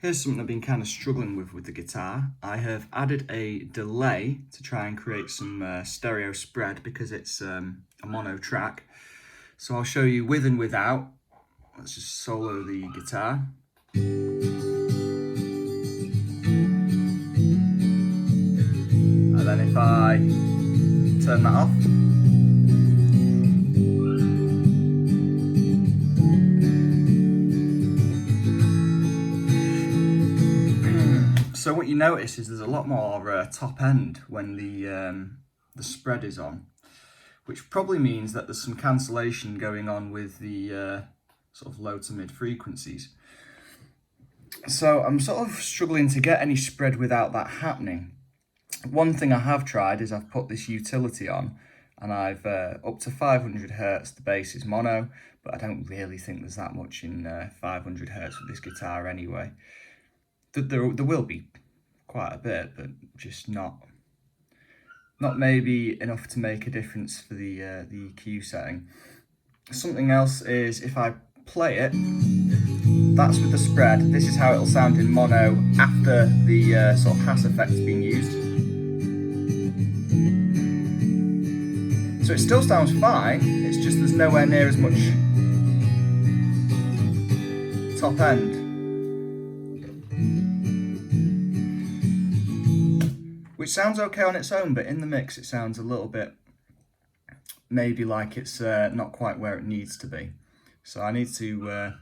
Here's something I've been kind of struggling with the guitar. I have added a delay to try and create some stereo spread because it's a mono track. So I'll show you with and without. Let's just solo the guitar. And then if I turn that off, so what you notice is there's a lot more top end when the spread is on, which probably means that there's some cancellation going on with the sort of low to mid frequencies. So I'm sort of struggling to get any spread without that happening. One thing I have tried is I've put this utility on, and I've up to 500 hertz. The bass is mono, but I don't really think there's that much in 500 hertz with this guitar anyway. There will be quite a bit, but just not maybe enough to make a difference for the EQ setting. Something else is if I play it, that's with the spread. This is how it'll sound in mono after the sort of Hass effect's been used. So it still sounds fine, it's just there's nowhere near as much top end. Which sounds okay on its own, but in the mix it sounds a little bit maybe like it's not quite where it needs to be. So I need to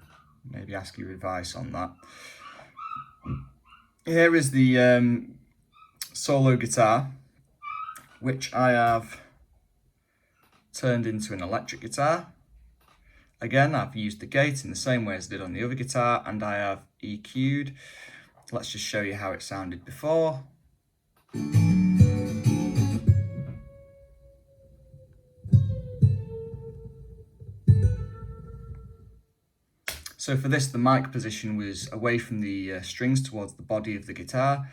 maybe ask your advice on that. Here is the solo guitar, which I have turned into an electric guitar. Again, I've used the gate in the same way as I did on the other guitar, and I have EQ'd. Let's just show you how it sounded before. So for this, the mic position was away from the strings towards the body of the guitar.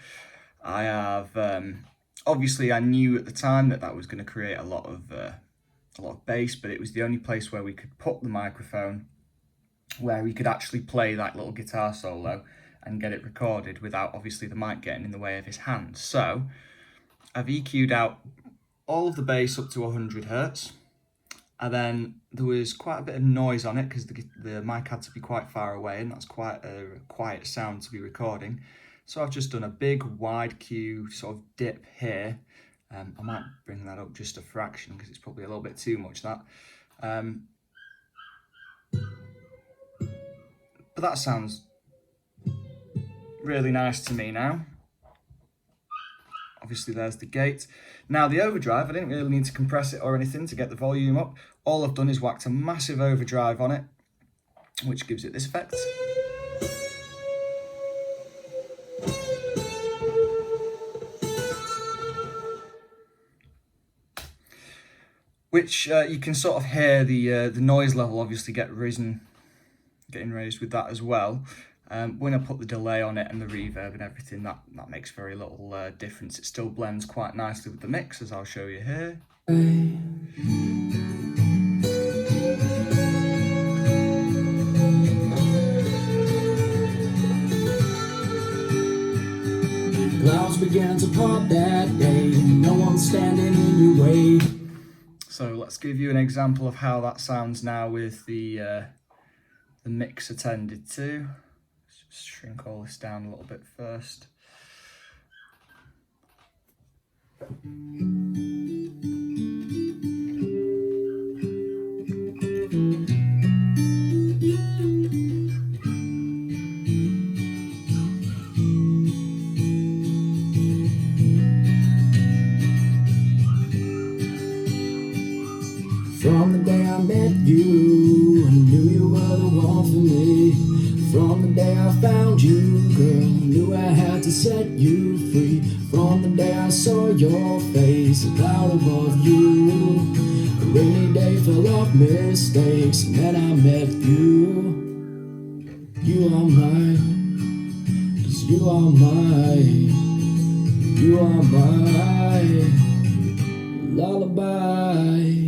I have, obviously I knew at the time that was going to create a lot of bass, but it was the only place where we could put the microphone where we could actually play that little guitar solo and get it recorded without obviously the mic getting in the way of his hand. So I've EQ'd out all of the bass up to 100 hertz. And then there was quite a bit of noise on it because the mic had to be quite far away, and that's quite a quiet sound to be recording. So I've just done a big wide Q sort of dip here. I might bring that up just a fraction because it's probably a little bit too much, that. But that sounds really nice to me now. Obviously there's the gate. Now the overdrive, I didn't really need to compress it or anything to get the volume up. All I've done is whacked a massive overdrive on it, which gives it this effect. Which you can sort of hear the noise level obviously getting raised with that as well. When I put the delay on it and the reverb and everything, that makes very little difference. It still blends quite nicely with the mix, as I'll show you here. Clouds began to part that day, no one standing in your way. So let's give you an example of how that sounds now with the mix attended to. Let's just shrink all this down a little bit first. From the day I met you, I knew you were the one for me. From the day I found you, girl, knew I had to set you free. From the day I saw your face, a cloud above you, a rainy day full of mistakes, and then I met you. You are mine, 'cause you are mine. You are my lullaby.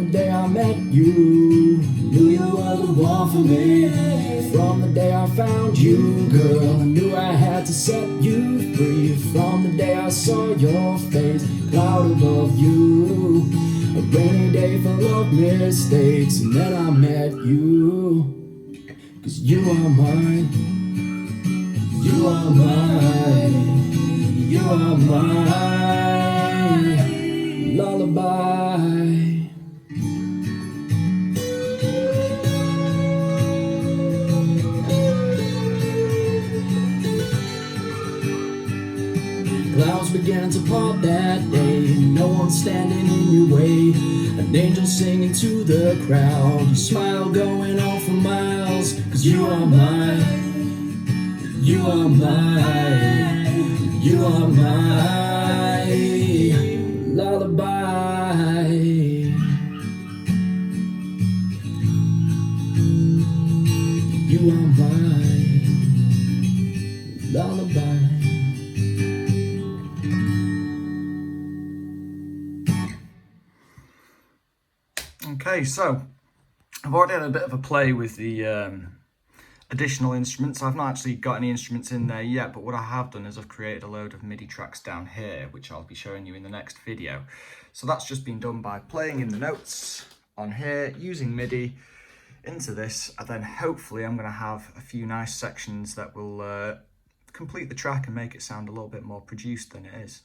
the day I met you, knew you were the one for me. From the day I found you, girl, I knew I had to set you free. From the day I saw your face, cloud above you, a rainy day full of mistakes, and then I met you. 'Cause you are mine, you are mine, you are mine, lullaby. Clouds began to part that day, no one standing in your way. An angel singing to the crowd, your smile going on for miles. 'Cause you are mine, you are mine, you are mine, lullaby. You are mine, lullaby. Okay, so I've already had a bit of a play with the additional instruments. I've not actually got any instruments in there yet, but what I have done is I've created a load of MIDI tracks down here, which I'll be showing you in the next video. So that's just been done by playing in the notes on here, using MIDI into this, and then hopefully I'm going to have a few nice sections that will complete the track and make it sound a little bit more produced than it is.